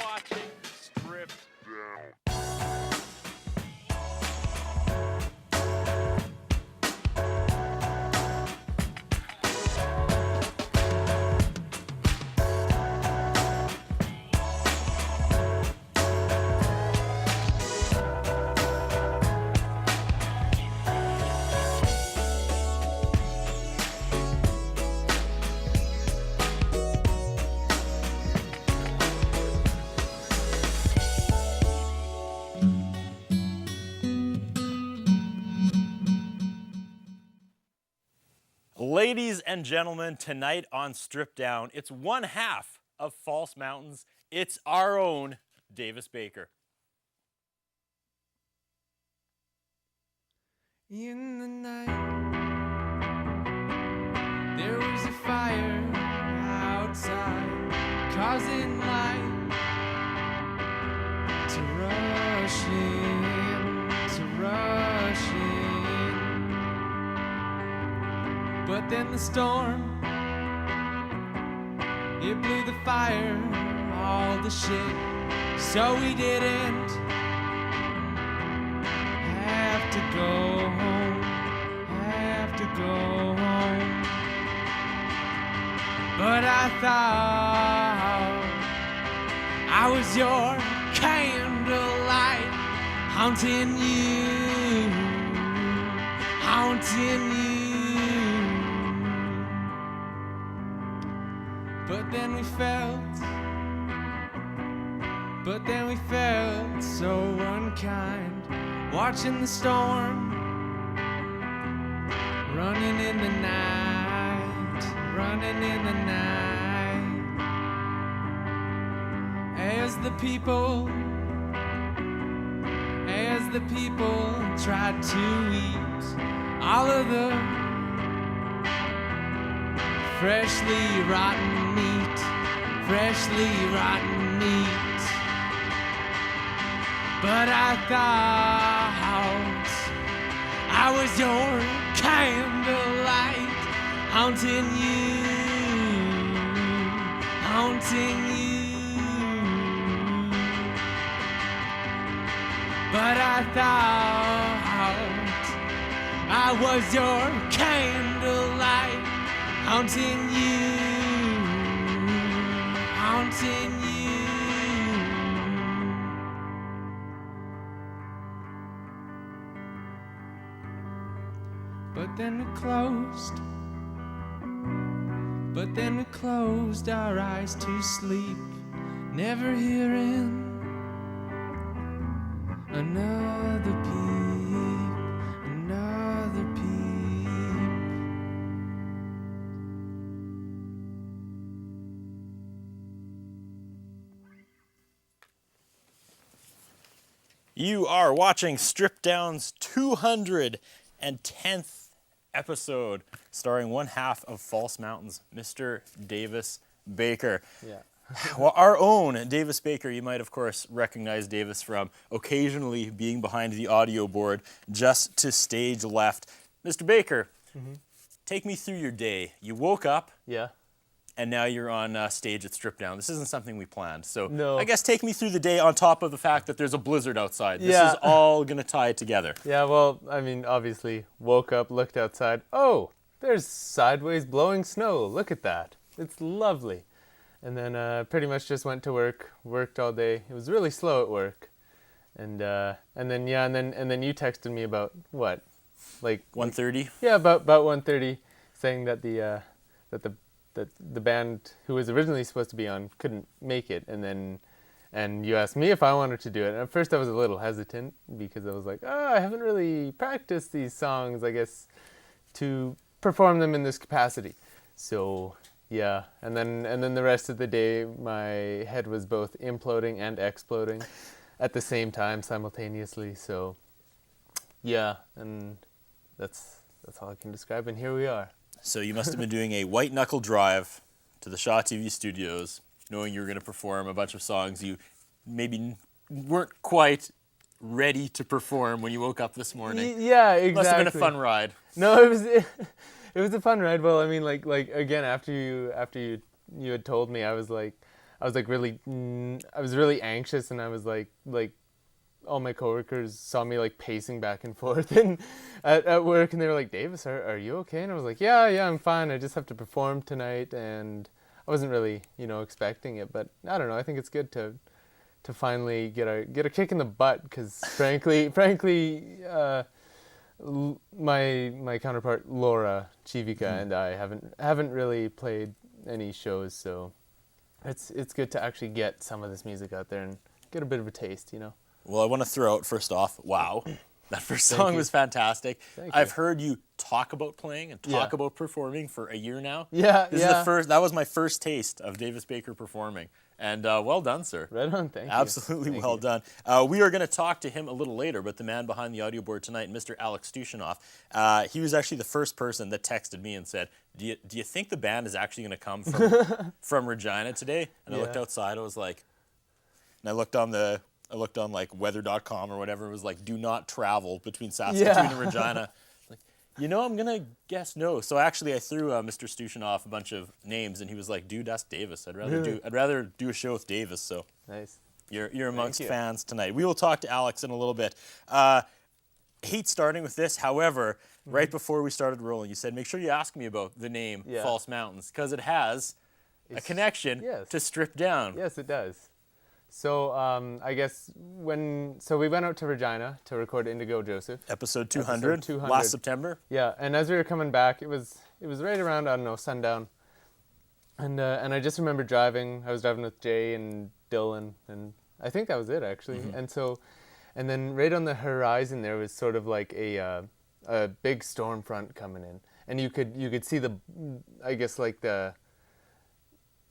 watching Stripped Down. Ladies and gentlemen, tonight on Stripped Down, it's one half of False Mountains. It's our own Davis Baker. In the night, there was a fire outside, causing light to rush in, to rush in. But then the storm, it blew the fire all to shit. So we didn't have to go home, have to go home. But I thought I was your candlelight, haunting you, haunting you. But then we felt so unkind, watching the storm, running in the night, running in the night. As the people tried to eat all of the freshly rotten meat, freshly rotten meat. But I thought I was your candlelight, haunting you, haunting you. But I thought I was your candlelight, haunting you, haunting you. But then we closed our eyes to sleep, never hearing another peep, another peep. You are watching Stripped Down's 210th episode, starring one half of False Mountains, Mr. Davis Baker. Yeah. Well, our own Davis Baker, you might of course recognize Davis from occasionally being behind the audio board just to stage left. Mr. Baker, take me through your day. You woke up. Yeah. And now you're on stage at Strip Down. This isn't something we planned. So No. I guess take me through the day on top of the fact that there's a blizzard outside. This Yeah. is all going to tie it together. Yeah, well, I mean, obviously, woke up, looked outside. Oh, there's sideways blowing snow. Look at that. It's lovely. And then pretty much just went to work, worked all day. It was really slow at work. And then you texted me about what? Like 1:30? Yeah, about 1:30, saying that the band who was originally supposed to be on couldn't make it, and you asked me if I wanted to do it. And at first I was a little hesitant because I was like, I haven't really practiced these songs, I guess, to perform them in this capacity. So yeah, and then the rest of the day my head was both imploding and exploding at the same time simultaneously. So yeah, and that's all I can describe, and here we are. So you must have been doing a white-knuckle drive to the Shaw TV studios, knowing you were going to perform a bunch of songs you maybe weren't quite ready to perform when you woke up this morning. Yeah, exactly. Must have been a fun ride. No, it was a fun ride. Well, I mean, like again, after you had told me, I was like, I was like really, I was really anxious, and I was like all my coworkers saw me like pacing back and forth and at work, and they were like, Davis, are you okay? And I was like, yeah, I'm fine. I just have to perform tonight, and I wasn't really, expecting it, but I don't know. I think it's good to finally get a kick in the butt, because frankly, my counterpart Laura Chivika and I haven't really played any shows, so it's good to actually get some of this music out there and get a bit of a taste, Well, I want to throw out first off, wow, that first song was fantastic. I've heard you talk about playing and talk about performing for a year now. Yeah, This is the first. That was my first taste of Davis Baker performing, and well done, sir. Right on, thank you. Absolutely well done. We are going to talk to him a little later, but the man behind the audio board tonight, Mr. Alex Stushinoff, he was actually the first person that texted me and said, do you think the band is actually going to come from Regina today? And I looked outside, I was like, and I looked on like weather.com or whatever. It was like, do not travel between Saskatoon and Regina. Like, I'm going to guess no. So actually I threw Mr. Stushinoff a bunch of names, and he was like, dude, that's Davis. I'd rather do a show with Davis. So nice. You're amongst fans tonight. We will talk to Alex in a little bit. Hate starting with this. However, right before we started rolling, you said, make sure you ask me about the name False Mountains, because it has a connection to Strip Down. Yes, it does. So I guess we went out to Regina to record Indigo Joseph. Episode 200, last September. Yeah, and as we were coming back, it was right around, I don't know, sundown. And I just remember driving. I was driving with Jay and Dylan, and I think that was it actually. And then right on the horizon there was sort of like a big storm front coming in, and you could see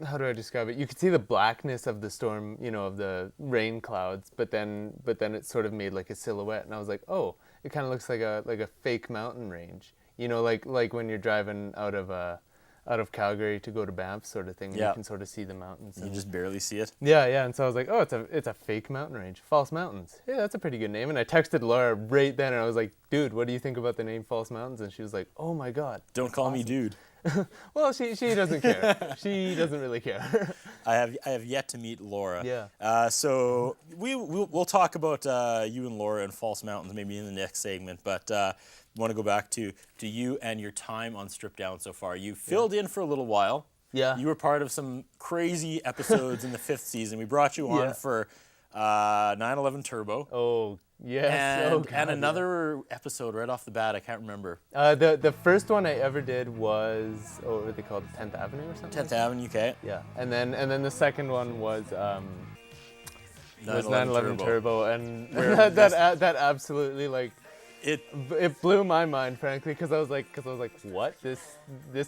how do I describe it? You could see the blackness of the storm, of the rain clouds, but then it sort of made like a silhouette, and I was like, oh, it kind of looks like a fake mountain range, like when you're driving out of Calgary to go to Banff, sort of thing. Yeah. You can sort of see the mountains. You just barely see it. Yeah. And so I was like, oh, it's a fake mountain range, False Mountains. Yeah, that's a pretty good name. And I texted Laura right then, and I was like, dude, what do you think about the name False Mountains? And she was like, oh my God. Don't call me dude. Well, she doesn't care. She doesn't really care. I have yet to meet Laura. Yeah. So we'll talk about you and Laura and False Mountains maybe in the next segment, but I want to go back to you and your time on Strip Down so far. You filled in for a little while. Yeah. You were part of some crazy episodes in the 5th season. We brought you on for 9/11 Turbo. Oh, yes. And another episode right off the bat, I can't remember. The first one I ever did was, what were they called? 10th Avenue or something? 10th Avenue, okay. Yeah. And then the second one was 9/11 Turbo, and that absolutely like it blew my mind, frankly, because I was like, what? This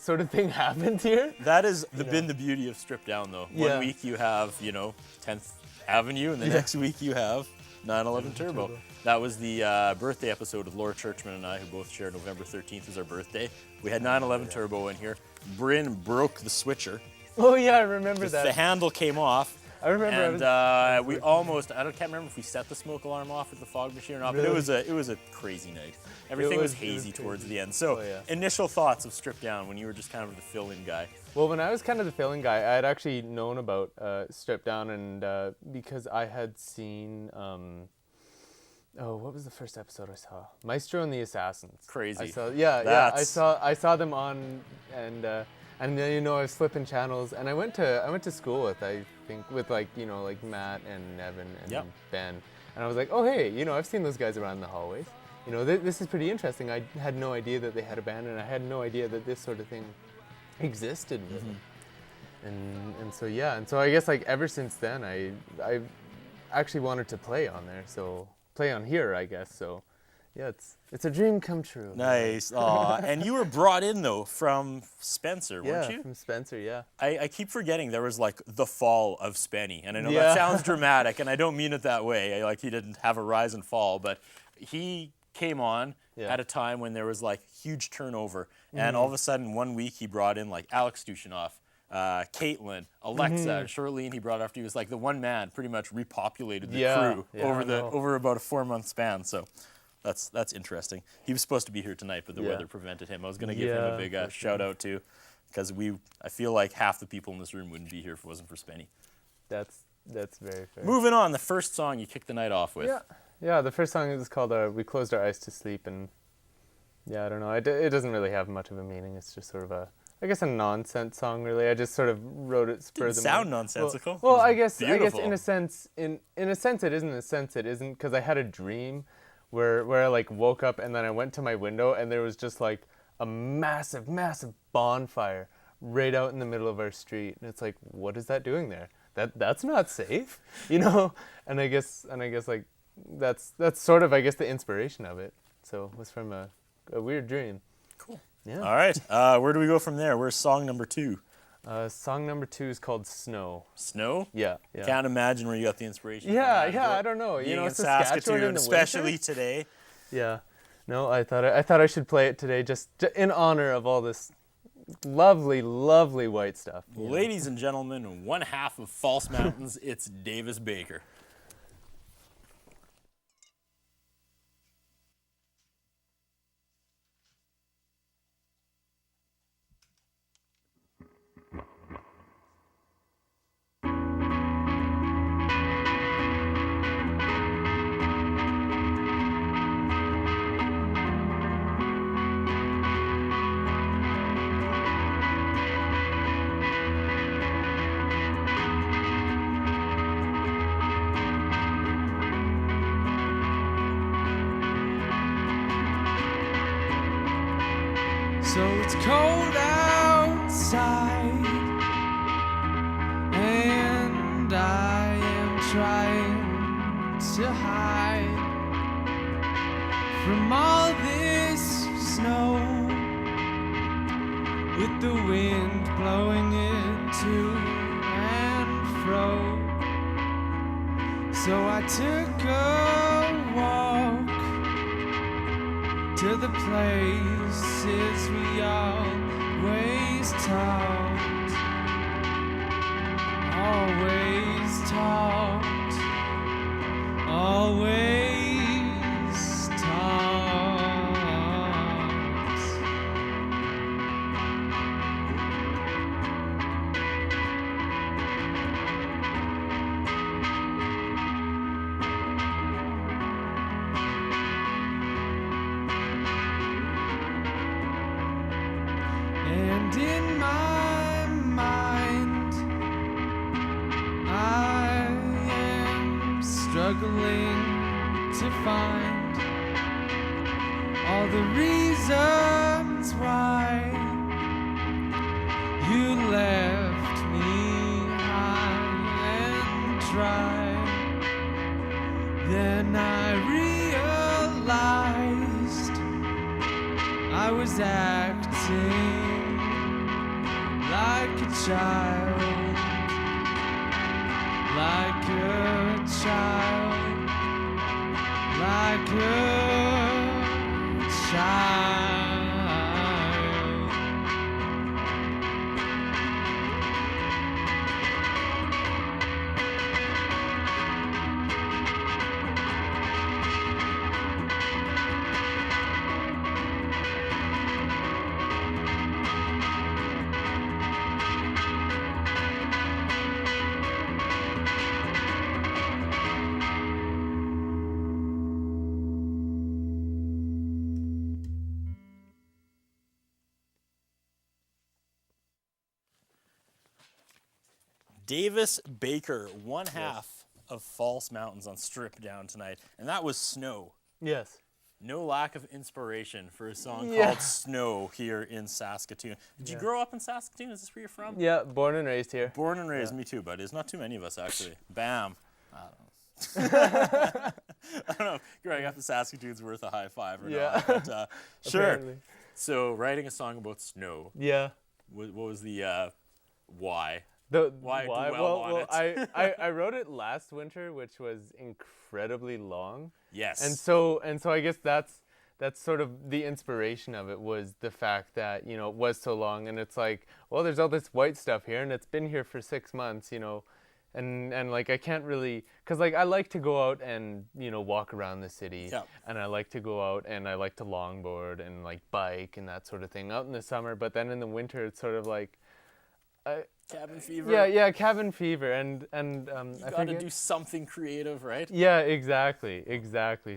sort of thing happened here? That has been the beauty of Strip Down, though. One week you have 10th Avenue, and the next week you have 9/11 Turbo. That was the birthday episode with Laura Churchman and I, who both share November 13th as our birthday. We had 9/11 Turbo in here. Bryn broke the switcher. Oh yeah, I remember that. The handle came off. I remember. And we almost, can't remember if we set the smoke alarm off with the fog machine or not, but it was a crazy night. Everything was hazy towards the end. So initial thoughts of Strip Down when you were just kind of the fill-in guy. Well, when I was kind of the fill-in guy, I had actually known about Strip Down, and because I had seen, what was the first episode I saw? Maestro and the Assassins. Crazy. I saw them on, and then I was flipping channels, and I went to school with like Matt and Nevin and Ben, and I was like, oh hey, I've seen those guys around the hallways. This is pretty interesting. I had no idea that they had a band, and I had no idea that this sort of thing existed with them. And so I guess like ever since then I actually wanted to play on there, so play on here, I guess. So yeah, it's a dream come true. Nice. And you were brought in though from Spencer, weren't you? Yeah, from Spencer, yeah. I keep forgetting there was like the fall of Spenny, and I know that sounds dramatic, and I don't mean it that way. Like he didn't have a rise and fall, but he came on at a time when there was like huge turnover, and all of a sudden one week he brought in like Alex Stushinoff, Caitlin, Alexa, and Charlene he brought after. He was like the one man pretty much repopulated the crew over about a 4-month span. So that's interesting. He was supposed to be here tonight, but the weather prevented him. I was going to give him a big shout out too, because I feel like half the people in this room wouldn't be here if it wasn't for Spenny. That's very fair. Moving on, the first song you kicked the night off with. Yeah. The first song is called "We Closed Our Eyes to Sleep," and yeah, I don't know. It doesn't really have much of a meaning. It's just sort of I guess a nonsense song, really. I just sort of wrote it spur of the Sound moment. nonsensical. Well, I guess beautiful. in a sense it isn't. In a sense, it isn't, because I had a dream where I like woke up and then I went to my window and there was just like a massive bonfire right out in the middle of our street, and it's like, what is that doing there? That's not safe, you know. And I guess like that's sort of, I guess, the inspiration of it. So it was from a weird dream. Cool. Yeah. All right. Where do we go from there? Where's song number 2? Song number 2 is called "Snow." Snow? Yeah. Can't imagine where you got the inspiration from Yeah, that. I don't know. Being You know, in Saskatchewan in the especially winter? today. Yeah. No, I thought I should play it today just in honor of all this lovely white stuff. you know. Ladies and gentlemen, one half of False Mountains, it's Davis Baker. So it's cold outside, and I am trying to hide from all this snow, with the wind blowing it to and fro. So I took a walk to the places we always talked, always talked, always talked. And in my mind, I am struggling to find all the reasons why you left me high and dry. Then I realized I was acting like a child, like a child, like a child. Davis Baker, one half of False Mountains on Strip Down tonight, and that was Snow. Yes. No lack of inspiration for a song Yeah. called Snow here in Saskatoon. Did you grow up in Saskatoon? Is this where you're from? Yeah, born and raised here. Born and raised, me too, but there's not too many of us actually. Bam. I don't know. I don't know if growing up in Saskatoon's worth a high five or not, but sure. Apparently. So writing a song about snow, Yeah. what was the why? Why? dwell on it? I wrote it last winter, which was incredibly long. Yes. And so I guess that's sort of the inspiration of it, was the fact that, you know, it was so long, and it's like, well, there's all this white stuff here and it's been here for 6 months, you know, and like I can't really, cuz like I like to go out and, you know, walk around the city, Yep. and I like to go out and I like to longboard and like bike and that sort of thing out in the summer, but then in the winter it's sort of like Cabin fever. Yeah, cabin fever, and You I got to think do something creative, right? yeah, exactly.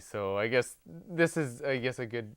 So I guess this is a good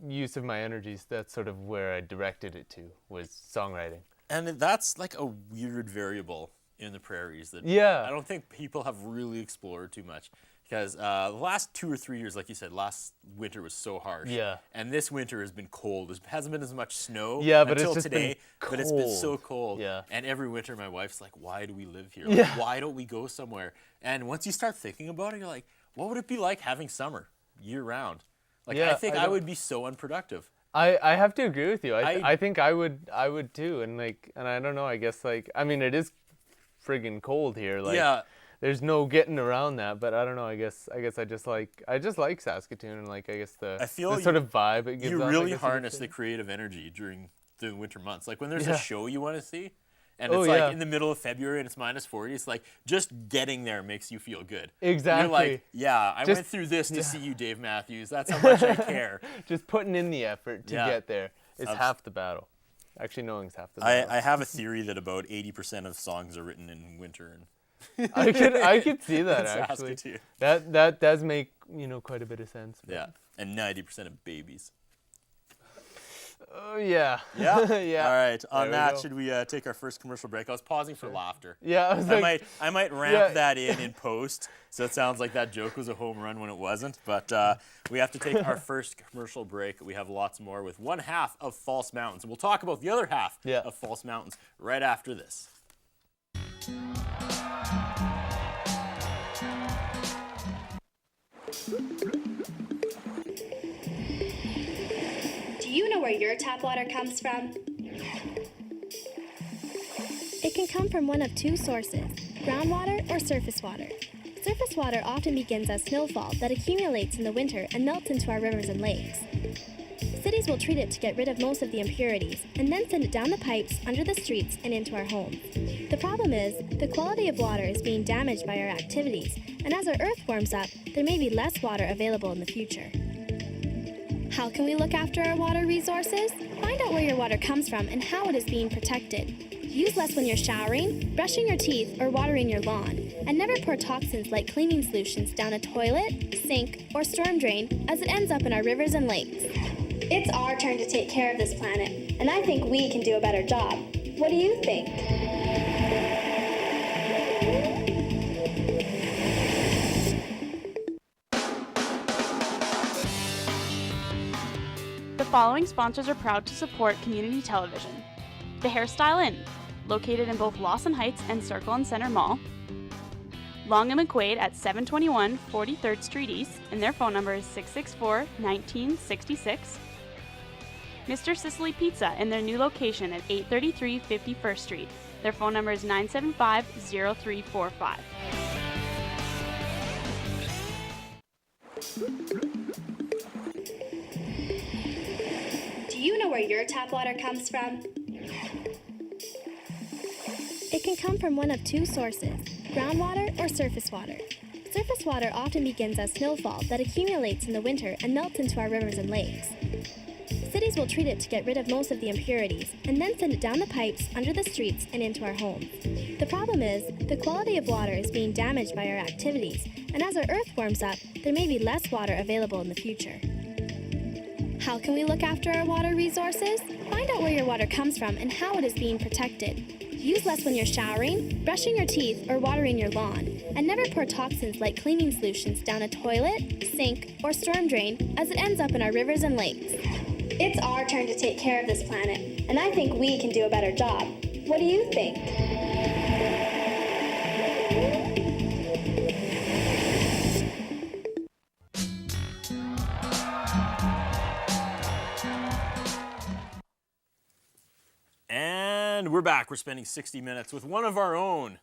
use of my energies. That's sort of where I directed it to, was songwriting. And that's like a weird variable in the prairies that Yeah. I don't think people have really explored too much. Because the last 2 or 3 years, like you said, last winter was so harsh. Yeah. And this winter has been cold. There hasn't been as much snow Yeah, but until it's just today. been But it's been so cold. cold. Yeah. And every winter, my wife's like, why do we live here? Like, Yeah. why don't we go somewhere? And once you start thinking about it, you're like, what would it be like having summer year round? Like, Yeah, I think I I don't- would be so unproductive. I have to agree with you. I- I think I would too. And I don't know. I guess I mean it is friggin' cold here. Like, Yeah. there's no getting around that. But I don't know. I guess I just like Saskatoon, and I guess I feel the sort of vibe it gives You off, I really guess you could harness say. the creative energy during the winter months. Like when there's Yeah. a show you want to see, and Oh, it's like yeah. in the middle of February and it's -40. It's like just getting there makes you feel good. Exactly. You're like, yeah, I Just- went through this to yeah. see you, Dave Matthews. That's how much I care. Just putting in the effort to Yeah. get there is Abs- half the battle. Actually, knowing's half the battle. I have a theory that about 80% of songs are written in winter and I could see that in actually. Saskatoon. That does make quite a bit of sense. but- Yeah, and 90% of babies. Oh yeah. Yeah. Yeah. All right. On There we that, go. should we take our first commercial break? I was pausing for laughter. Yeah. I was I like, might ramp Yeah. that in post, so it sounds like that joke was a home run when it wasn't. But we have to take our first commercial break. We have lots more with one half of False Mountains. We'll talk about the other half Yeah. of False Mountains right after this. Do you know where your tap water comes from? It can come from one of two sources, groundwater or surface water. Surface water often begins as snowfall that accumulates in the winter and melts into our rivers and lakes. Cities will treat it to get rid of most of the impurities and then send it down the pipes, under the streets, and into our homes. The problem is, the quality of water is being damaged by our activities, and as our earth warms up, there may be less water available in the future. How can we look after our water resources? Find out where your water comes from and how it is being protected. Use less when you're showering, brushing your teeth, or watering your lawn. And never pour toxins like cleaning solutions down a toilet, sink, or storm drain, as it ends up in our rivers and lakes. It's our turn to take care of this planet, and I think we can do a better job. What do you think? The following sponsors are proud to support community television. The Hairstyle Inn, located in both Lawson Heights and Circle and Center Mall. Long and McQuaid at 721 43rd Street East, and their phone number is 664-1966. Mr. Sicily Pizza in their new location at 833 51st Street. Their phone number is 975-0345. Do you know where your tap water comes from? It can come from one of two sources, groundwater or surface water. Surface water often begins as snowfall that accumulates in the winter and melts into our rivers and lakes. Cities will treat it to get rid of most of the impurities and then send it down the pipes, under the streets, and into our homes. The problem is, the quality of water is being damaged by our activities, and as our earth warms up, there may be less water available in the future. How can we look after our water resources? Find out where your water comes from and how it is being protected. Use less when you're showering, brushing your teeth, or watering your lawn. And never pour toxins like cleaning solutions down a toilet, sink, or storm drain, as it ends up in our rivers and lakes. It's our turn to take care of this planet, and I think we can do a better job. What do you think? And we're back. We're spending 60 minutes with one of our own,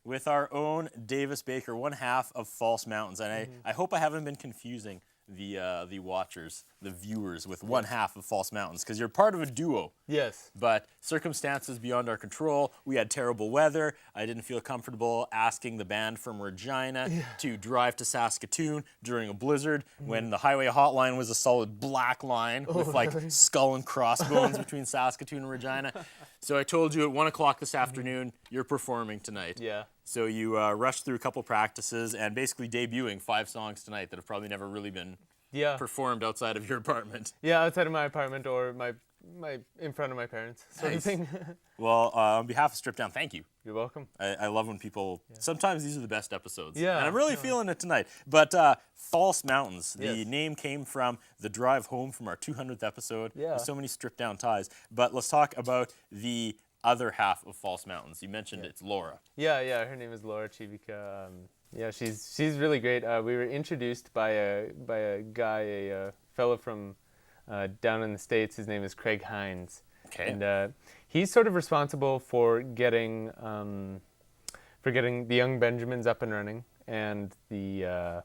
with our own Davis Baker, one half of False Mountains. And I hope I haven't been confusing the watchers, the viewers, with one half of False Mountains, because you're part of a duo. Yes. But circumstances beyond our control. We had terrible weather. I didn't feel comfortable asking the band from Regina to drive to Saskatoon during a blizzard when the highway hotline was a solid black line with like skull and crossbones between Saskatoon and Regina. So I told you at 1 o'clock this afternoon, you're performing tonight. Yeah. So you rushed through a couple practices and basically debuting 5 songs tonight that have probably never really been performed outside of your apartment. Yeah, outside of my apartment or my in front of my parents, sort of thing. Well, on behalf of Strip Down, thank you. You're welcome. I love when people, sometimes these are the best episodes. Yeah. And I'm really feeling it tonight. But False Mountains, the Yes. name came from the drive home from our 200th episode. Yeah. There's so many Strip Down ties. But let's talk about the other half of False Mountains. You mentioned it's Laura. Yeah, her name is Laura Chivica. Yeah, she's really great. We were introduced by a guy, a fellow from down in the States. His name is Craig Hines. Okay. And he's sort of responsible for getting the Young Benjamins up and running and the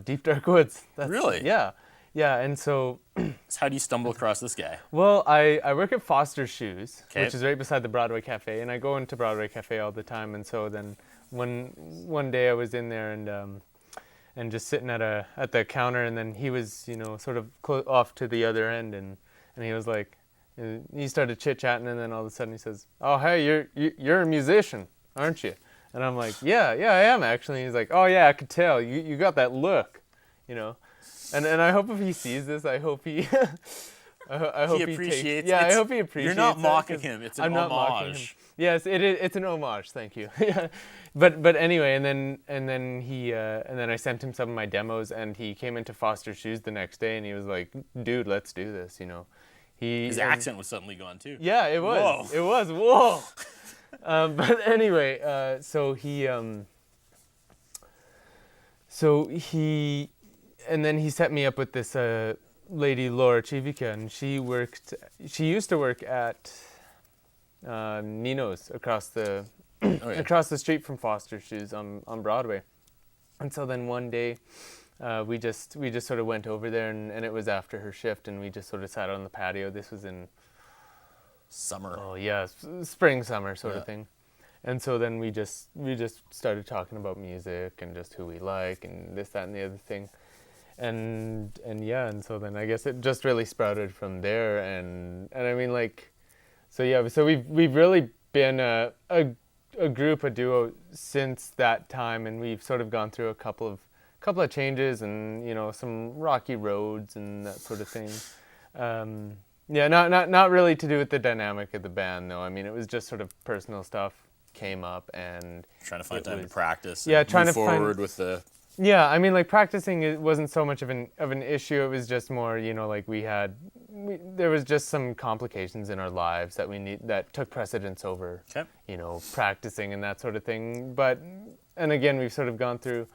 Deep Dark Woods. Really? Yeah. And so, So how do you stumble across this guy? well, I work at Foster's Shoes, Okay. which is right beside the Broadway Cafe, and I go into Broadway Cafe all the time. And so then one day I was in there and just sitting at the counter, and then he was, sort of off to the other end, and he was like, he started chit-chatting, and then all of a sudden he says, "Oh, hey, you're a musician, aren't you?" And I'm like, yeah, I am actually. And he's like, "Oh yeah, I could tell. You got that look, And I hope if he sees this, I hope he I hope he appreciates takes, it. I hope he appreciates You're not that, mocking 'cause him. It's an I'm not mocking him. homage. Yes, it's an homage. Thank you. Yeah, but anyway, and then I sent him some of my demos, and he came into Foster's Shoes the next day, and he was like, "Dude, let's do this." His accent was suddenly gone too. Yeah, it was. Whoa. It was. Whoa. But anyway, so he and then he set me up with this lady, Laura Chivica, and she used to work at Nino's across the across the street from Foster's Shoes on Broadway. And so then one day we just sort of went over there, and it was after her shift, and we just sort of sat on the patio. This was in Summer. Oh yeah, spring, summer sort Yeah. of thing. And so then we just started talking about music and just who we like and this, that, and the other thing. And so then I guess it just really sprouted from there. And I mean, like, so we've really been a group, a duo since that time, and we've sort of gone through a couple of changes and some rocky roads and that sort of thing. Yeah, not really to do with the dynamic of the band, though. I mean, it was just sort of personal stuff came up, and Trying to find time to was- practice. Yeah, and trying move to find- forward with the. yeah, I mean, like practicing it wasn't so much of an issue. It was just more, like there was just some complications in our lives that took precedence over, Okay. practicing and that sort of thing. And again, we've sort of gone through,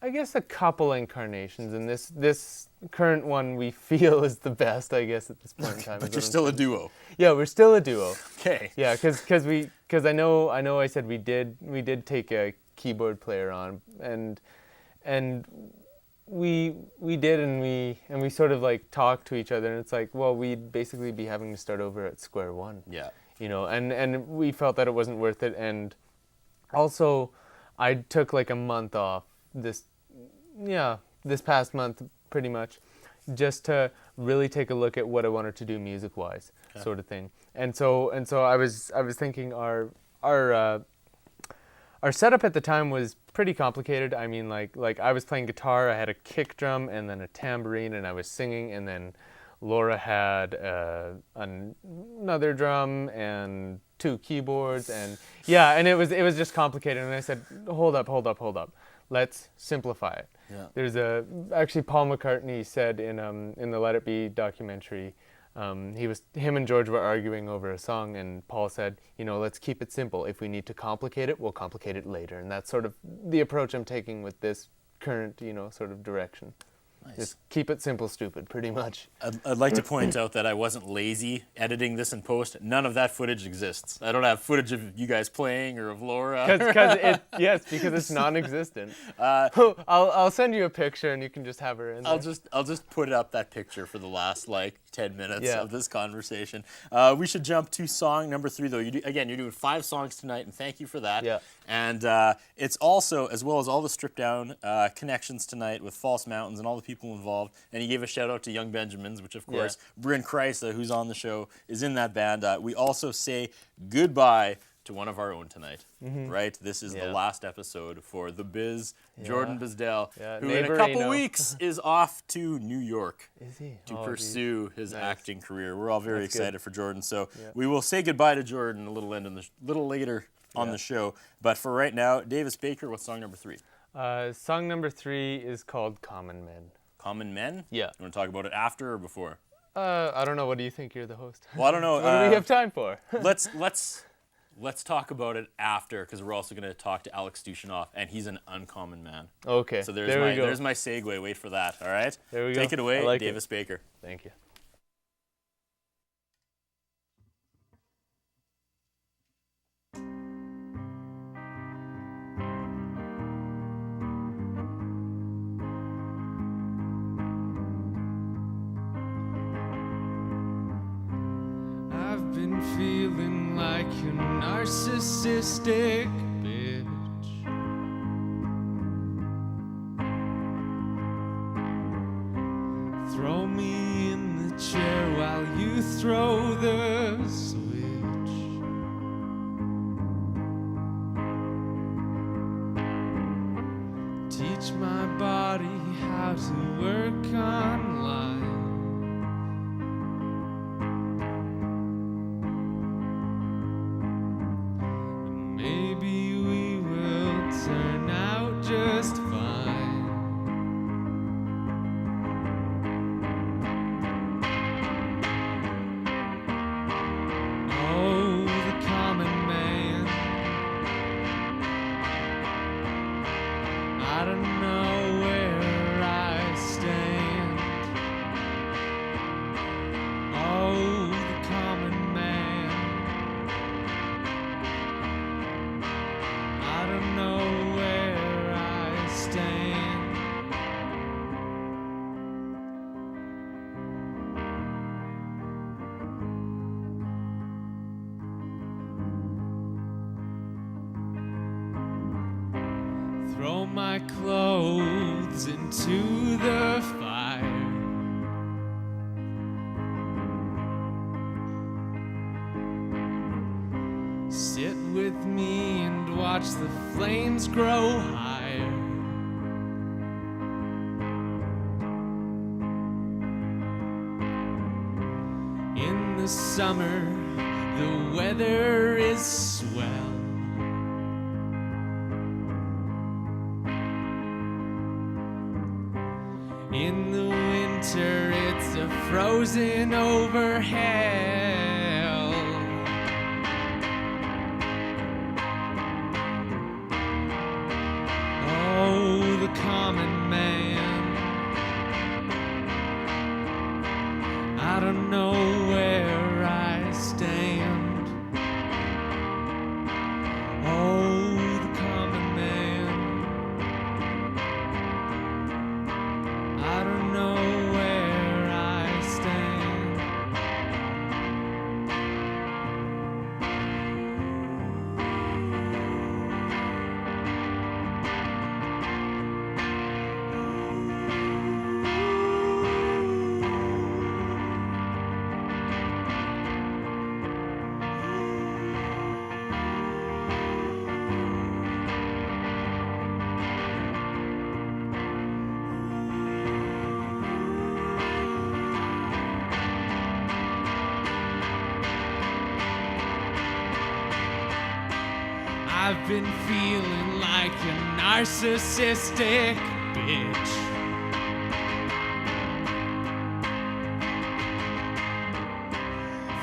I guess, a couple incarnations, and this current one we feel is the best, I guess, at this point in time. But you're still a duo. Yeah, we're still a duo. Okay. Yeah, because I know I said we did take a keyboard player on, and we did, and we sort of like talked to each other, and it's like, well, we'd basically be having to start over at square one. Yeah. And we felt that it wasn't worth it, and also I took like a month off this past month pretty much, just to really take a look at what I wanted to do music-wise, sort of thing. And so I was thinking our setup at the time was pretty complicated. I mean, like I was playing guitar, I had a kick drum and then a tambourine, and I was singing, and then Laura had another drum and 2 keyboards, and it was just complicated. And I said, hold up, let's simplify it. Yeah. There's actually Paul McCartney said in the Let It Be documentary, him and George were arguing over a song, and Paul said, let's keep it simple. If we need to complicate it, we'll complicate it later. And that's sort of the approach I'm taking with this current, sort of direction. Nice. Just keep it simple, stupid, pretty much. I'd like to point out that I wasn't lazy editing this in post. None of that footage exists. I don't have footage of you guys playing or of Laura. Because it's non-existent. I'll send you a picture and you can just have her in there. I'll just put up that picture for the last 10 minutes Yeah. of this conversation. We should jump to song number 3 though. You're doing 5 songs tonight, and thank you for that. Yeah. And it's also, as well as all the stripped down connections tonight with False Mountains and all the people involved. And he gave a shout out to Young Benjamins, which of course, Bryn Kreisa, who's on the show, is in that band. We also say goodbye to one of our own tonight, right? This is the last episode for The Biz, Jordan Bizdell, who in a couple weeks is off to New York to pursue his acting career. We're all very excited for Jordan, so we will say goodbye to Jordan a little later on the show. But for right now, Davis Baker, what's song number 3? Song number 3 is called Common Men. Common Men? Yeah. You want to talk about it after or before? I don't know. What do you think? You're the host. Well, I don't know. What do we have time for? Let's talk about it after, because we're also going to talk to Alex Dushanoff, and he's an uncommon man. Okay. So there's my segue. Wait for that. All right. There we go. Take it away, like Davis Baker. Thank you. I've been feeling like a narcissistic bitch. Throw me in the chair while you throw the switch. Teach my body how to work online. Maybe we will turn out just fine. Oh, the common man. I don't know where I stand. Oh, the common man. I don't know where I stand. Throw my clothes into the fire. Sit with me and watch the flames grow higher. In the summer, the weather is swell. In the winter, it's a frozen over hell. Oh, the common man. I don't know where I stand. Oh, the common man. I don't know where I stand. I've been feeling like a narcissistic bitch.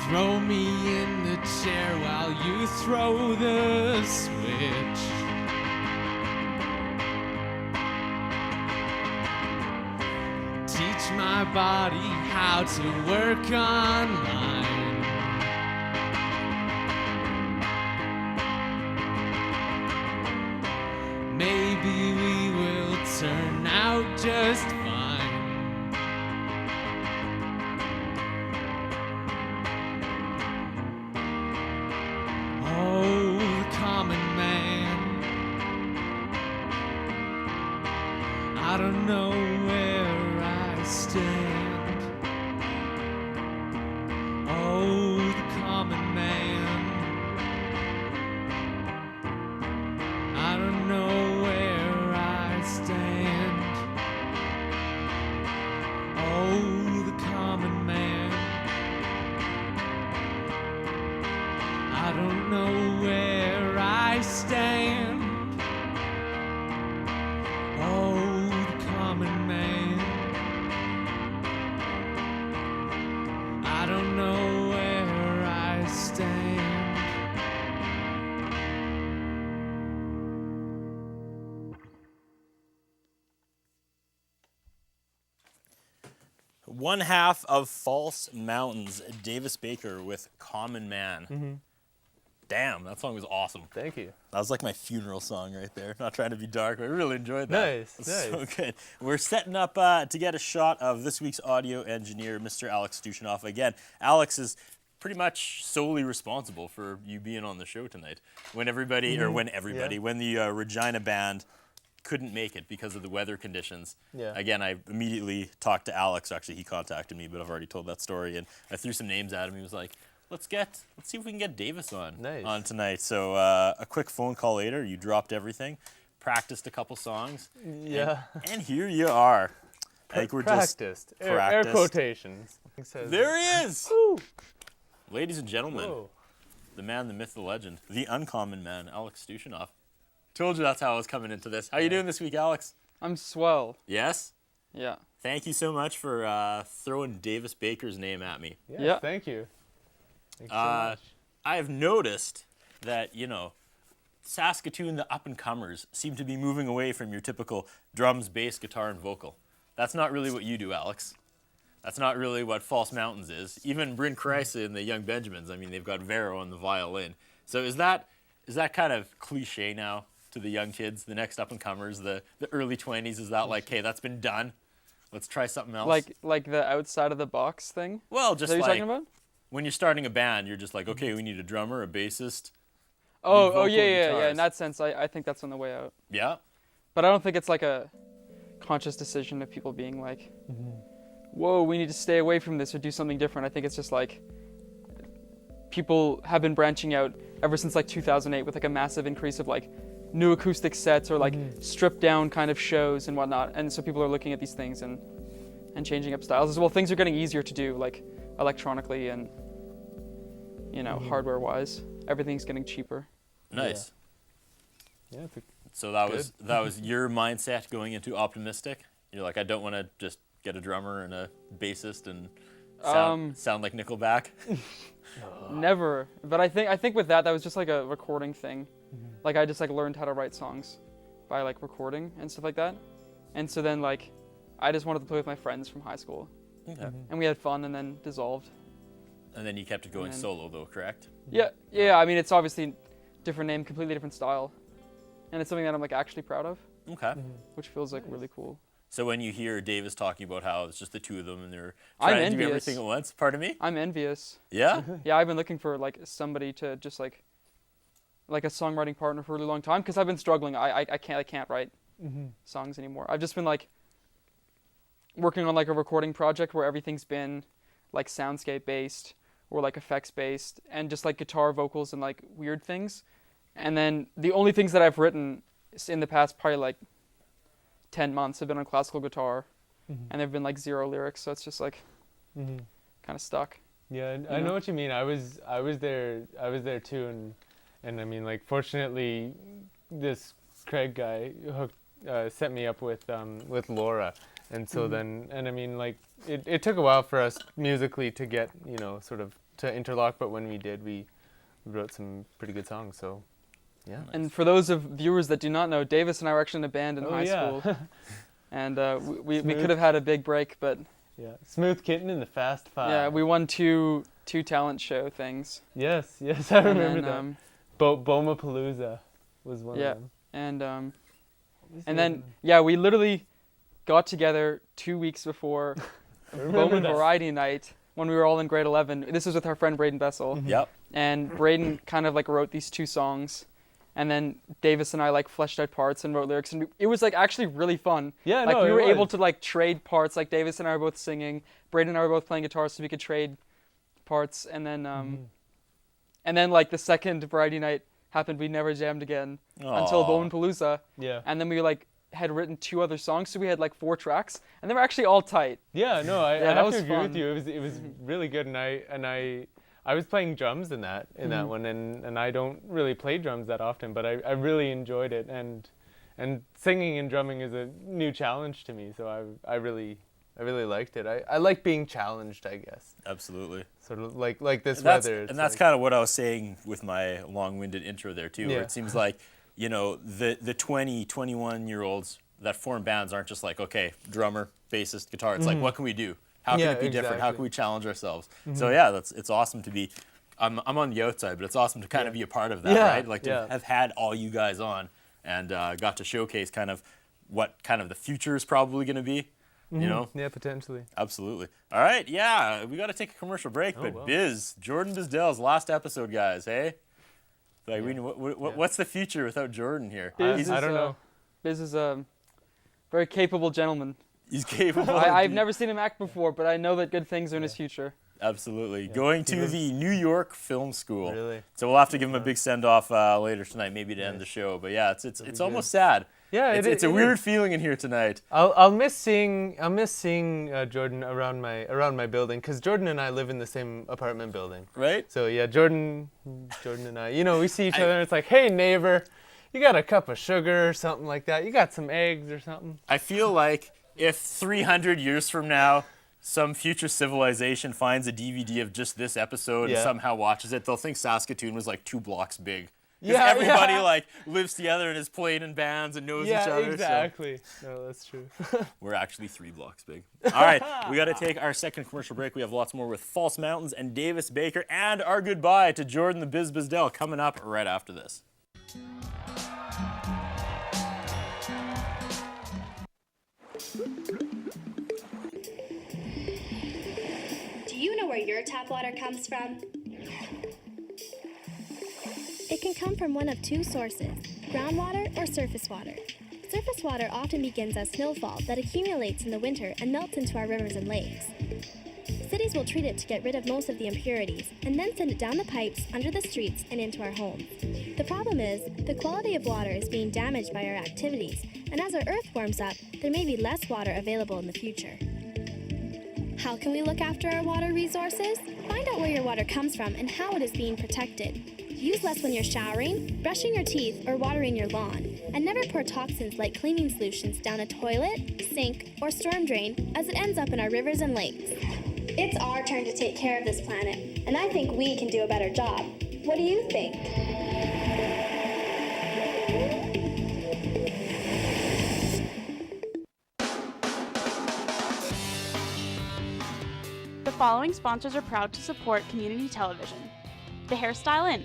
Throw me in the chair while you throw the switch. Teach my body how to work online. Maybe we will turn out just fine. Oh, the common man. I don't know where I stand. Oh, the common man. I don't know where I stand. Oh, the common man. I don't know where I stand. Oh, the common man. I don't know where I stand. One half of False Mountains, Davis Baker with Common Man. Damn, that song was awesome. Thank you. That was like my funeral song right there. Not trying to be dark, but I really enjoyed that. Nice, That's so nice. good. We're setting up to get a shot of this week's audio engineer, Mr. Alex Stushinoff. Again, Alex is pretty much solely responsible for you being on the show tonight. When everybody, when the Regina band couldn't make it because of the weather conditions. Yeah. Again, I immediately talked to Alex. Actually, he contacted me, but I've already told that story. And I threw some names at him. He was like, let's see if we can get Davis on tonight. So a quick phone call later, you dropped everything, practiced a couple songs. Yeah. And here you are. I think we're Practiced. just Air quotations. There he is. Woo. Ladies and gentlemen, Whoa. the man, the myth, the legend, the uncommon man, Alex Stushinoff. Told you that's how I was coming into this. How you doing this week, Alex? I'm swell. Yes? Yeah. Thank you so much for throwing Davis Baker's name at me. Yes, Yeah. Thank you. Thanks so Uh, much. I have noticed that, Saskatoon, the up-and-comers, seem to be moving away from your typical drums, bass, guitar, and vocal. That's not really what you do, Alex. That's not really what False Mountains is. Even Bryn Kreise and the Young Benjamins, I mean, they've got Vero on the violin. So is that kind of cliche now to the young kids, the next up-and-comers, the early 20s? Is that like, hey, that's been done? Let's try something else? Like the outside of the box thing? Well, Is just that what like you're talking about? when you're starting a band, you're just like, okay, we need a drummer, a bassist. Oh, vocal yeah. guitars. In that sense, I think that's on the way out. Yeah? But I don't think it's like a conscious decision of people being like, whoa, we need to stay away from this or do something different. I think it's just like people have been branching out ever since like 2008 with like a massive increase of like new acoustic sets or like stripped down kind of shows and whatnot. And so people are looking at these things and changing up styles as well. Things are getting easier to do, like electronically and hardware wise. Everything's getting cheaper. Nice. Yeah, So that was your mindset going into Optimistic? You're like, I don't want to just get a drummer and a bassist and sound like Nickelback? Never. But I think with that was just like a recording thing. Like I just like learned how to write songs by like recording and stuff like that. And so then like I just wanted to play with my friends from high school. Okay. And we had fun and then dissolved. And then you kept it going And then- solo though, correct? Yeah. I mean, it's obviously different name, completely different style. And it's something that I'm like actually proud of, Okay. which feels like really cool. So when you hear Davis talking about how it's just the two of them and they're I'm trying to do envious. everything at once, pardon me? I'm envious. Yeah? Yeah, I've been looking for like somebody to just like a songwriting partner for a really long time because I've been struggling. I can't write songs anymore. I've just been like working on like a recording project where everything's been like soundscape based or like effects based and just like guitar, vocals, and like weird things. And then the only things that I've written in the past probably like 10 months have been on classical guitar, and there've been like 0 lyrics, so it's just like kind of stuck. Yeah, I know what you mean. I was there too, and I mean, like, fortunately, this Craig guy set me up with Laura, and so then, and I mean, like, it took a while for us musically to get sort of to interlock, but when we did, we wrote some pretty good songs. So yeah. And for those of viewers that do not know, Davis and I were actually in a band in high school, and we could have had a big break, but yeah, Smooth Kitten in the Fast Five. yeah, we won two talent show things. Yes, I remember then, that. Bomapalooza was one yeah, of them. and then yeah, we literally got together 2 weeks before Bowman Variety Night when we were all in grade 11. This was with our friend Braden Bessel. Yep. And Braden kind of like wrote these 2 songs, and then Davis and I like fleshed out parts and wrote lyrics, and it was like actually really fun. Yeah, like no, we it were able was. to like trade parts. Like Davis and I were both singing, Braden and I were both playing guitar, so we could trade parts. And then like the second variety night happened, we never jammed again until Aw. Bowman Palooza. Yeah. And then we like had written 2 other songs, so we had like 4 tracks, and they were actually all tight. Yeah, no, I that have was to agree with fun. you. It was really good, and I was playing drums in that one, and I don't really play drums that often, but I really enjoyed it, and singing and drumming is a new challenge to me, so I really liked it. I like being challenged, I guess. Absolutely. Sort of like this That's, weather. and that's kind of what I was saying with my long-winded intro there too, where Yeah. it seems like, you know, the 20, 21-year-olds that form bands aren't just like, okay, drummer, bassist, guitar. It's like, what can we do? How can Yeah, it be different? How exactly. can we challenge ourselves? So yeah, it's awesome to be. I'm on the outside, but it's awesome to kind of be a part of that, Yeah, right? Like to have had all you guys on and got to showcase kind of what kind of the future is probably going to be. You know? Yeah, potentially. Absolutely. All right, yeah, we got to take a commercial break, but wow. Jordan Bizdell's last episode, guys, hey? Like, what's the future without Jordan here? Biz I is, don't know. Biz is a very capable gentleman. He's capable. I've never seen him act before, but I know that good things are in his future. Absolutely. Going to the New York Film School. Really? So we'll have to give him a big send-off later tonight, maybe to end the show. But yeah, it's almost sad. Yeah, It's a it weird is. feeling in here tonight. I'll miss seeing Jordan around my building, because Jordan and I live in the same apartment building. Right? So yeah, Jordan and I, we see each other, and it's like, hey neighbor, you got a cup of sugar or something like that? You got some eggs or something? I feel like if 300 years from now, some future civilization finds a DVD of just this episode and Yeah. somehow watches it, they'll think Saskatoon was like 2 blocks big. 'Cause Yeah, everybody yeah. like lives together and is playing in bands and knows each other. Yeah, exactly. No, that's true. So we're actually 3 blocks big. All right, we got to take our second commercial break. We have lots more with False Mountains and Davis Baker, and our goodbye to Jordan the Biz Bizdell coming up right after this. Do you know where your tap water comes from? It can come from one of 2 sources, groundwater or surface water. Surface water often begins as snowfall that accumulates in the winter and melts into our rivers and lakes. Cities will treat it to get rid of most of the impurities and then send it down the pipes, under the streets, and into our homes. The problem is, the quality of water is being damaged by our activities, and as our earth warms up, there may be less water available in the future. How can we look after our water resources? Find out where your water comes from and how it is being protected. Use less when you're showering, brushing your teeth, or watering your lawn. And never pour toxins like cleaning solutions down a toilet, sink, or storm drain, as it ends up in our rivers and lakes. It's our turn to take care of this planet, and I think we can do a better job. What do you think? The following sponsors are proud to support community television. The Hairstyle Inn,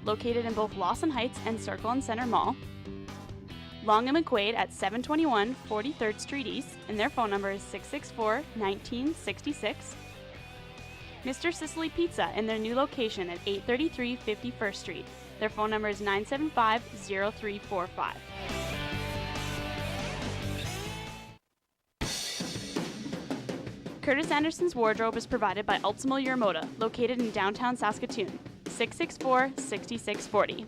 located in both Lawson Heights and Circle and Center Mall. Long and McQuaid at 721 43rd Street East, and their phone number is 664-1966. Mr. Sicily Pizza in their new location at 833 51st Street. Their phone number is 975-0345. Curtis Anderson's wardrobe is provided by Ultimo Yuramoda, located in downtown Saskatoon, 664-6640.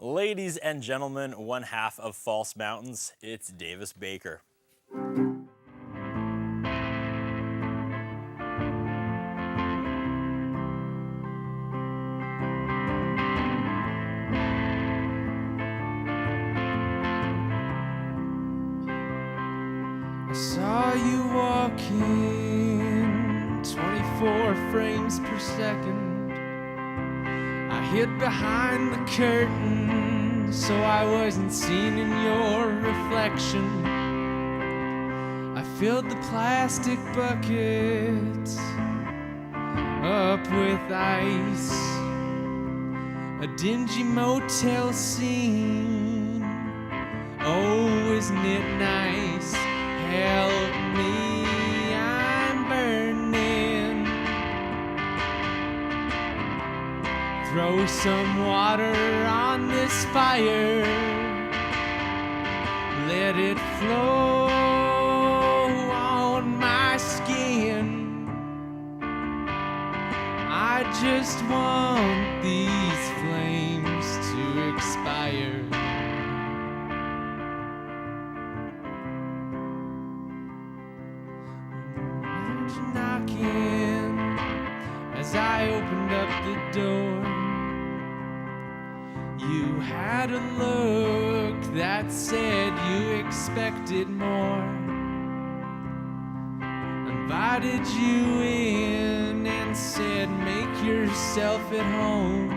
Ladies and gentlemen, one half of False Mountains, it's Davis Baker. I saw you walking 24 frames per second. I hid behind the curtain so I wasn't seen in your reflection. I filled the plastic bucket up with ice. A dingy motel scene. Oh, isn't it nice? Help me, I'm Throw some water on this fire. Let it flow on my skin. I just want these flames to expire. Knocking as I opened up the door. You had a look that said you expected more. Invited you in and said, make yourself at home.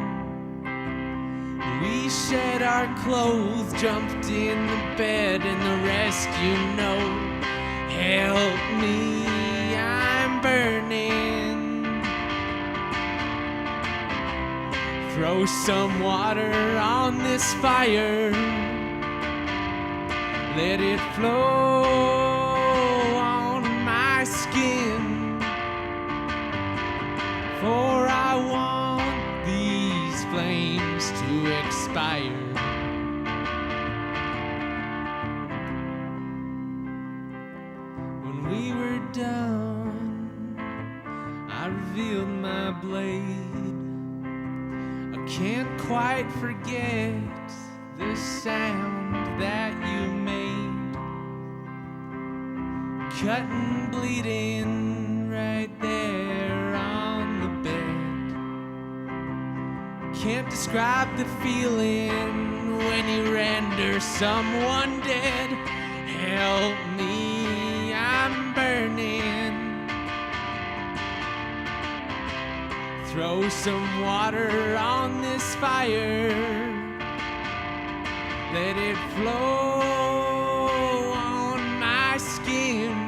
We shed our clothes, jumped in the bed, and the rest you know. Help me, I'm burning. Throw some water on this fire. Let it flow on my skin. For I want these flames to expire. When we were done, I revealed my blade. Can't quite forget the sound that you made. Cutting, bleeding right there on the bed. Can't describe the feeling when you render someone dead. Help me, I'm burning. Throw some water on this fire. Let it flow on my skin.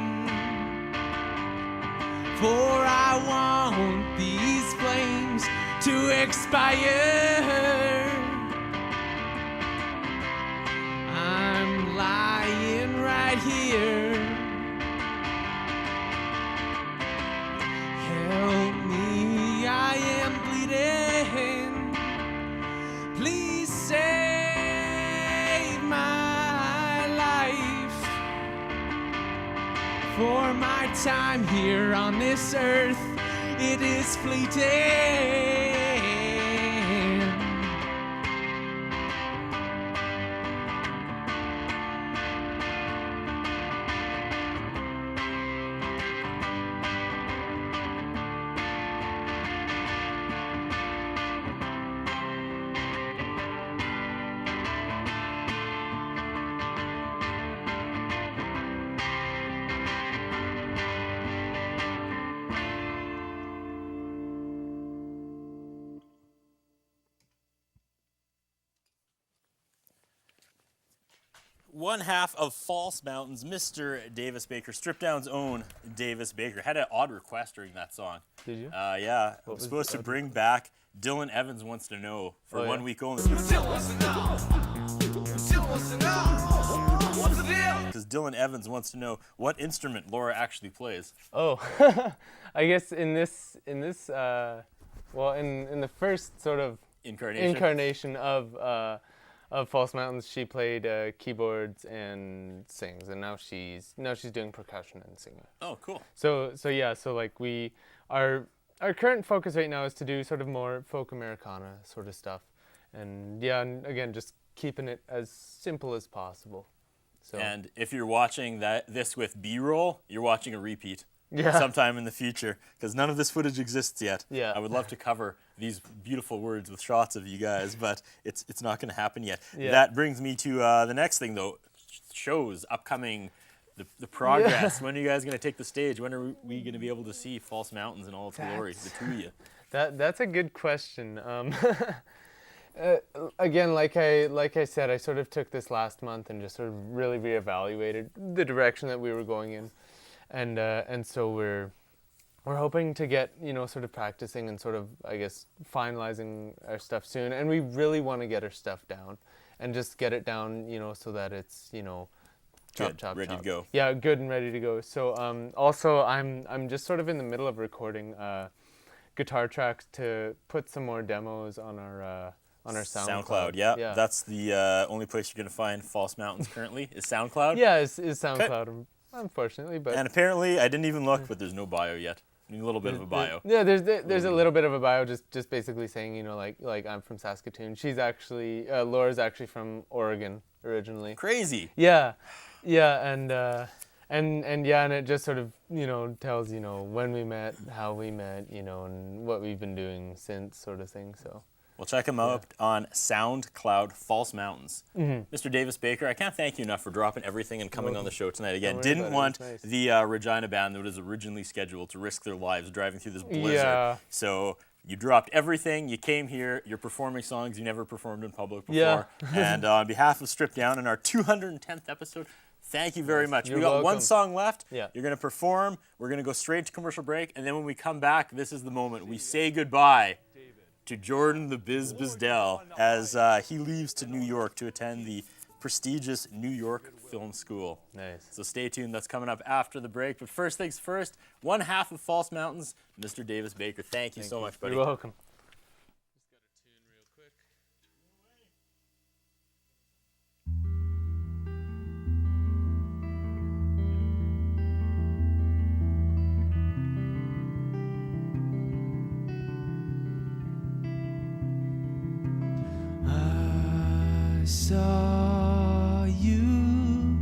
For I want these flames to expire. I'm lying right here. Help me, I am bleeding. Please save my life. For my time here on this earth, it is fleeting. One half of False Mountains, Mr. Davis Baker, Strip Down's own Davis Baker. Had an odd request during that song. Did you? Yeah, I'm was supposed the to odd bring back Dylan Evans Wants to Know for Oh, 1 yeah? week only. Still wants to know. Still wants to know. What's the deal? Because Dylan Evans wants to know what instrument Laura actually plays. Oh, I guess in the first sort of incarnation of False Mountains, she played keyboards and sings, and now she's doing percussion and singing. Oh, cool. So like our current focus right now is to do sort of more folk Americana sort of stuff, and and again just keeping it as simple as possible. So And if you're watching this with B-roll, you're watching a repeat. Yeah. Sometime in the future, because none of this footage exists yet. Yeah. I would love to cover these beautiful words with shots of you guys, but it's not going to happen yet. Yeah. That brings me to the next thing, though. Shows upcoming, the progress. When are you guys going to take the stage? When are we going to be able to see False Mountains in all its glory, the two of you? That's a good question. Again, like I said, I sort of took this last month and just sort of really reevaluated the direction that we were going in. And so we're hoping to get, sort of practicing and sort of, I guess, finalizing our stuff soon. And we really want to get our stuff down and just get it down, so that it's, Good, ready to go. Yeah, good and ready to go. So also I'm just sort of in the middle of recording guitar tracks to put some more demos on our SoundCloud. Yeah. That's the only place you're going to find False Mountains currently is SoundCloud. Yeah, it's SoundCloud, unfortunately. But And apparently, I didn't even look, but there's no bio yet. I need a little bit of a bio. Yeah, there's a little bit of a bio, just basically saying, you know, like I'm from Saskatoon. She's actually Laura's actually from Oregon originally. Crazy. Yeah, and it just sort of, you know, tells, you know, when we met, how we met, you know, and what we've been doing since, sort of thing. So. Well, check him out on SoundCloud, False Mountains. Mr. Davis Baker, I can't thank you enough for dropping everything and coming on the show tonight again. Don't worry Didn't about it, want it's nice. the Regina band that was originally scheduled to risk their lives driving through this blizzard. Yeah. So you dropped everything. You came here. You're performing songs you never performed in public before. Yeah. And on behalf of Stripped Down in our 210th episode, thank you very much. You're We got one welcome. song left. Yeah. You're going to perform. We're going to go straight to commercial break. And then when we come back, this is the moment. We say goodbye to Jordan the Biz Bizdell as he leaves to New York to attend the prestigious New York Film School. Nice. So stay tuned. That's coming up after the break. But first things first, one half of False Mountains, Mr. Davis Baker. Thank you so much, buddy. You're welcome. I saw you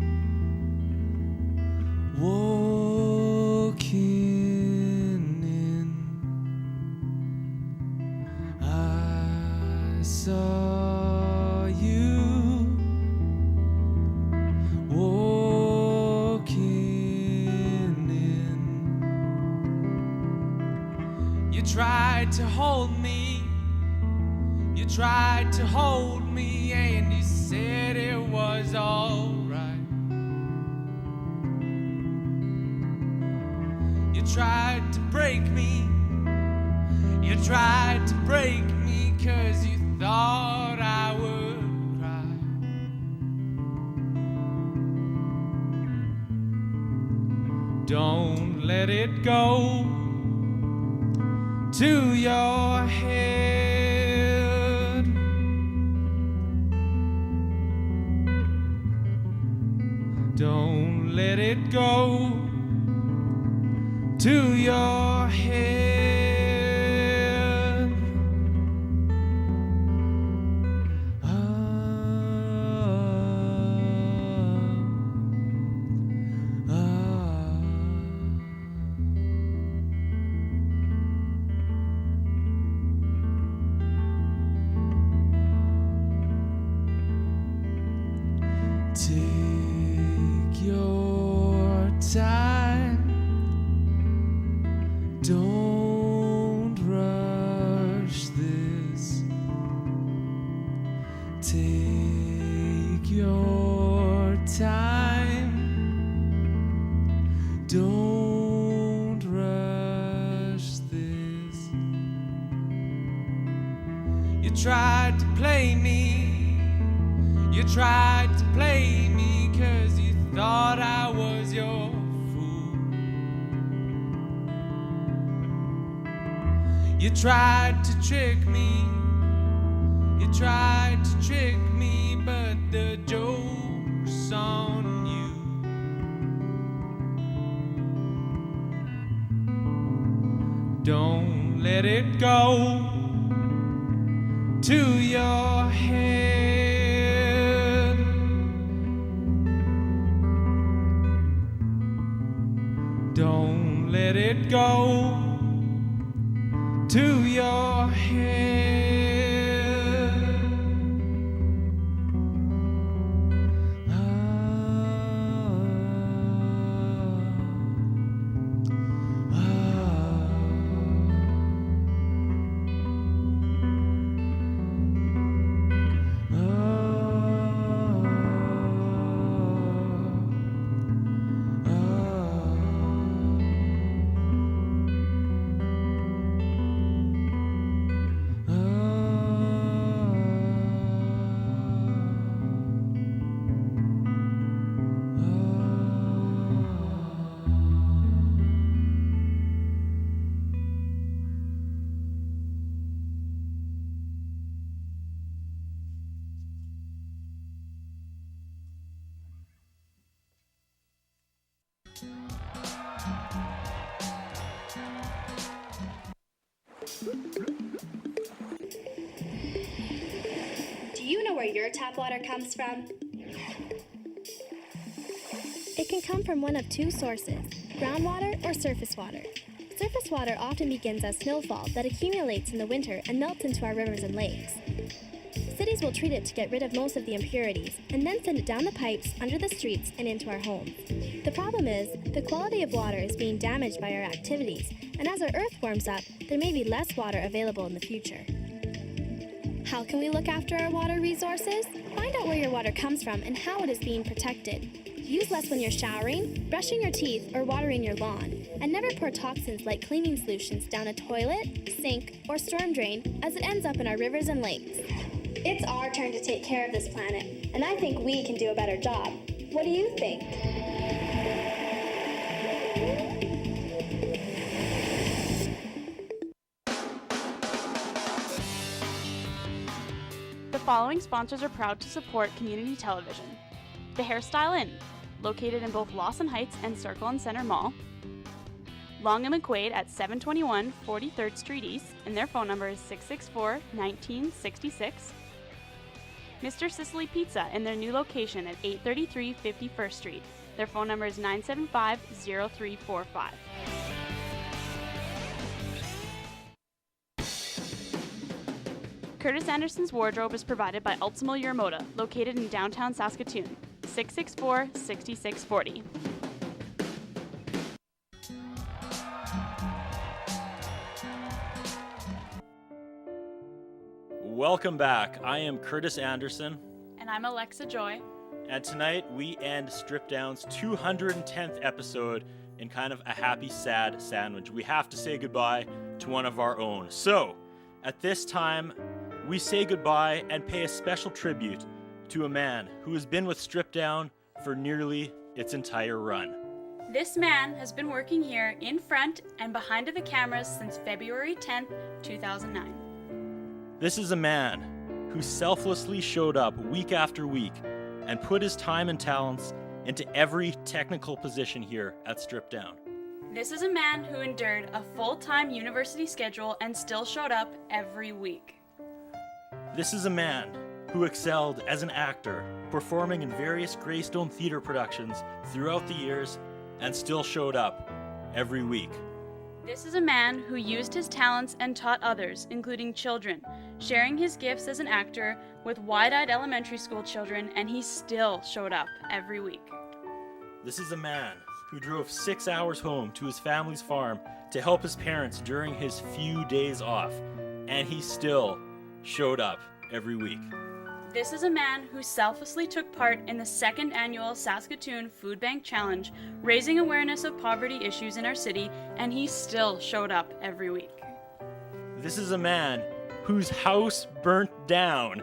walking in. I saw you walking in. You tried to hold me. You tried to hold me and you said it was alright. You tried to break me. You tried to break me 'cause you thought I would cry. Don't let it go to your head. Don't let it go to your head. Take your time. Don't rush this. Take your time. Don't rush this. You tried to play me. You tried to play me 'cause you thought I was your fool. You tried to trick me. You tried to trick me, but the joke's on you. Don't let it go to your head. Don't let it go to your head. Do you know where your tap water comes from? It can come from one of two sources, groundwater or surface water. Surface water often begins as snowfall that accumulates in the winter and melts into our rivers and lakes. Cities will treat it to get rid of most of the impurities and then send it down the pipes, under the streets, and into our homes. The problem is, the quality of water is being damaged by our activities, and as our earth warms up, there may be less water available in the future. How can we look after our water resources? Find out where your water comes from and how it is being protected. Use less when you're showering, brushing your teeth, or watering your lawn. And never pour toxins like cleaning solutions down a toilet, sink, or storm drain as it ends up in our rivers and lakes. It's our turn to take care of this planet, and I think we can do a better job. What do you think? The following sponsors are proud to support community television. The Hairstyle Inn, located in both Lawson Heights and Circle and Center Mall. Long and McQuaid at 721 43rd Street East, and their phone number is 664-1966. Mr. Sicily Pizza in their new location at 833 51st Street. Their phone number is 975-0345. Curtis Anderson's wardrobe is provided by Ultimo Yuramoto, located in downtown Saskatoon. 664-6640. Welcome back. I am Curtis Anderson, And I'm Alexa Joy. and tonight we end Strip Down's 210th episode in kind of a happy, sad sandwich. We have to say goodbye to one of our own. So, at this time, we say goodbye and pay a special tribute to a man who has been with Strip Down for nearly its entire run. This man has been working here in front and behind of the cameras since February 10th, 2009. This is a man who selflessly showed up week after week and put his time and talents into every technical position here at Strip Down. This is a man who endured a full-time university schedule and still showed up every week. This is a man who excelled as an actor, performing in various Greystone theater productions throughout the years and still showed up every week. This is a man who used his talents and taught others, including children, sharing his gifts as an actor with wide-eyed elementary school children, and he still showed up every week. This is a man who drove 6 hours home to his family's farm to help his parents during his few days off, and he still showed up every week. This is a man who selflessly took part in the second annual Saskatoon Food Bank Challenge, raising awareness of poverty issues in our city, and he still showed up every week. This is a man whose house burnt down.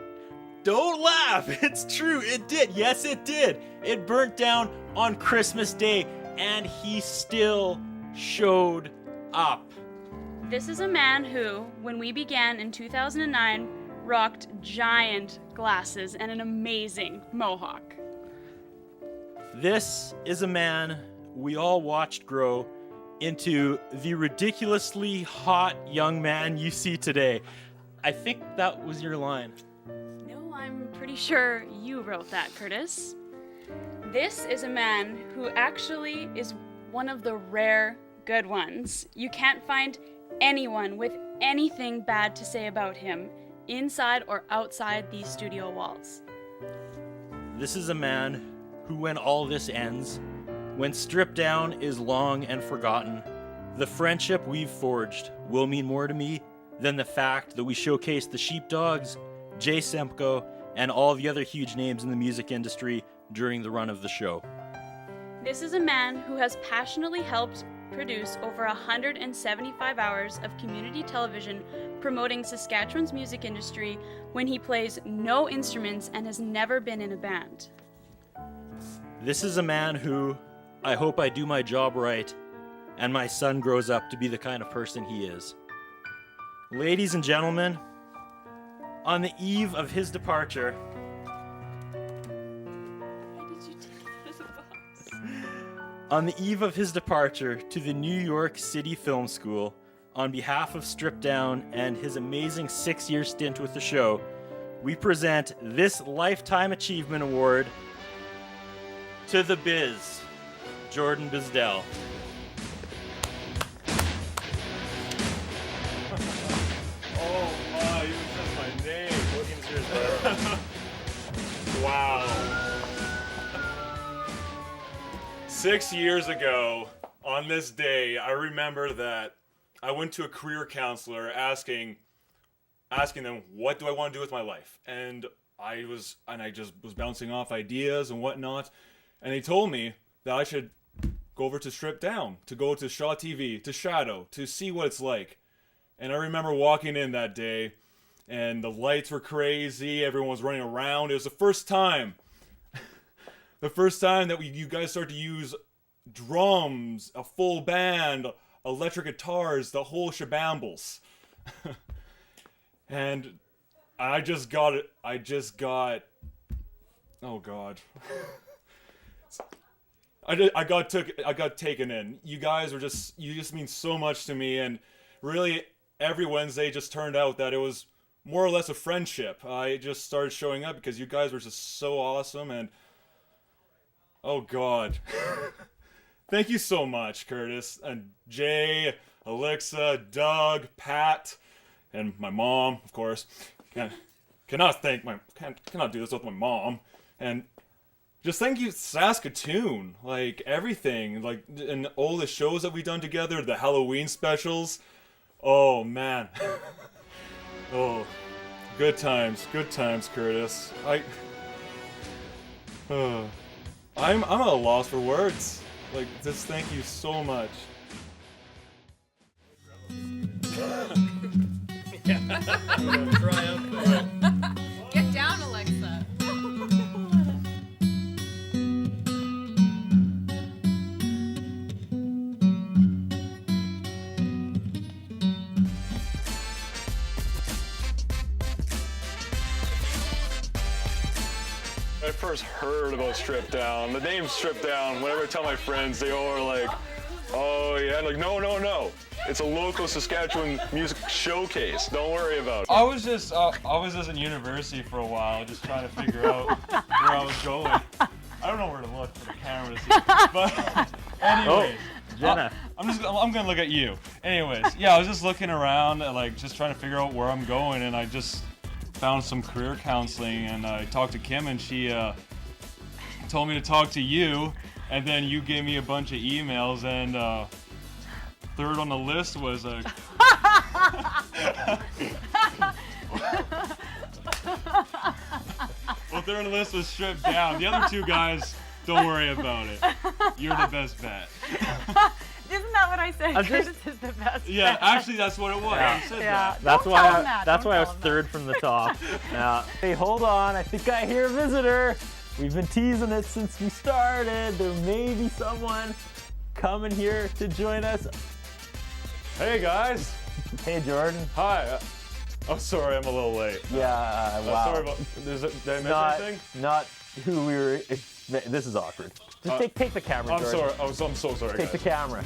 Don't laugh, it's true, it did. Yes, it did. It burnt down on Christmas Day, and he still showed up. This is a man who, when we began in 2009, rocked giant glasses and an amazing mohawk. This is a man we all watched grow into the ridiculously hot young man you see today. I think that was your line. No, I'm pretty sure you wrote that, Curtis. This is a man who actually is one of the rare good ones. You can't find anyone with anything bad to say about him, inside or outside these studio walls. This is a man who, when all this ends, when Strip Down is long and forgotten, the friendship we've forged will mean more to me than the fact that we showcased the Sheepdogs, Jay Semko, and all the other huge names in the music industry during the run of the show. This is a man who has passionately helped produce over 175 hours of community television promoting Saskatchewan's music industry when he plays no instruments and has never been in a band. This is a man who, I hope I do my job right, and my son grows up to be the kind of person he is. Ladies and gentlemen, on the eve of his departure, Why did you take it out of the box? On the eve of his departure to the New York City Film School, on behalf of Stripped Down and his amazing 6-year stint with the show, we present this Lifetime Achievement Award to the Biz, Jordan Bizdell. Oh my, you said my name. Wow. 6 years ago, on this day, I remember that I went to a career counselor asking them, what do I want to do with my life? And I just was bouncing off ideas and whatnot. And they told me that I should go over to Stripped Down, to go to Shaw TV, to Shadow, to see what it's like. And I remember walking in that day, and the lights were crazy, everyone was running around. It was the first time that you guys started to use drums, a full band, electric guitars, the whole shabambles. And I just got, oh God. I got taken in. You guys were you just mean so much to me, and really every Wednesday just turned out that it was more or less a friendship. I just started showing up because you guys were just so awesome, and oh God. Thank you so much, Curtis, and Jay, Alexa, Doug, Pat, and my mom, of course. Cannot do this with my mom. And just thank you, Saskatoon. Like, everything. Like, and all the shows that we've done together, the Halloween specials. Oh, man. Oh, good times, Curtis. I'm at a loss for words. Like, just thank you so much. Get down, Alexa. I first heard about Stripped Down, the name Stripped Down, whenever I tell my friends, they all are like, oh yeah, like no. It's a local Saskatchewan music showcase. Don't worry about it. I was just in university for a while, just trying to figure out where I was going. I don't know where to look for the camera to see. But anyways, Jenna. I'm gonna look at you. Anyways, yeah, I was just looking around, like just trying to figure out where I'm going, and I just found some career counseling, and I talked to Kim, and she told me to talk to you, and then you gave me a bunch of emails, and third on the list was well, third on the list was Stripped Down. The other two guys, don't worry about it. You're the best bet. Isn't that what I said? Curtis is the best. Yeah, bet. actually, that's what it was. Yeah. I said Yeah. that. That's Don't why tell him that. that's Don't why I tell was him third from the top. Yeah. Hey, hold on. I think I hear a visitor. We've been teasing it since we started. There may be someone coming here to join us. Hey guys. Hey, Jordan. Hi. Oh, sorry, I'm a little late. Yeah, wow. Sorry about. Did I miss anything? Not who we were. This is awkward. Just take the camera, I'm Jordan. sorry. I'm so sorry. Take the guys. camera.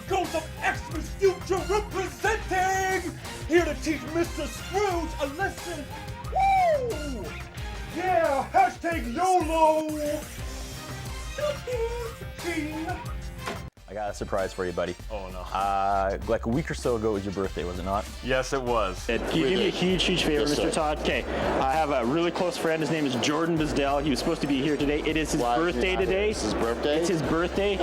Ghost of Xmas Future representing! Here to teach Mr. Scrooge a lesson. Woo! Yeah, hashtag YOLO! I got a surprise for you, buddy. Oh no. Like a week or so ago was your birthday, was it not? Yes, it was. Can you do me a huge favor, Mr. Todd? Okay, I have a really close friend. His name is Jordan Bizdell. He was supposed to be here today. It is his birthday today. It's his birthday? It's his birthday.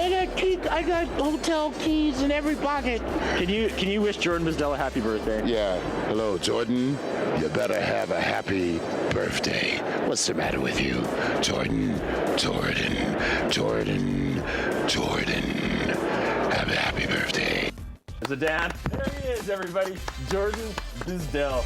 I got hotel keys in every pocket. Can you wish Jordan Bizdell a happy birthday? Yeah. Hello, Jordan. You better have a happy birthday. What's the matter with you? Jordan. Have a happy birthday. There's a dad. There he is, everybody. Jordan Bizdell.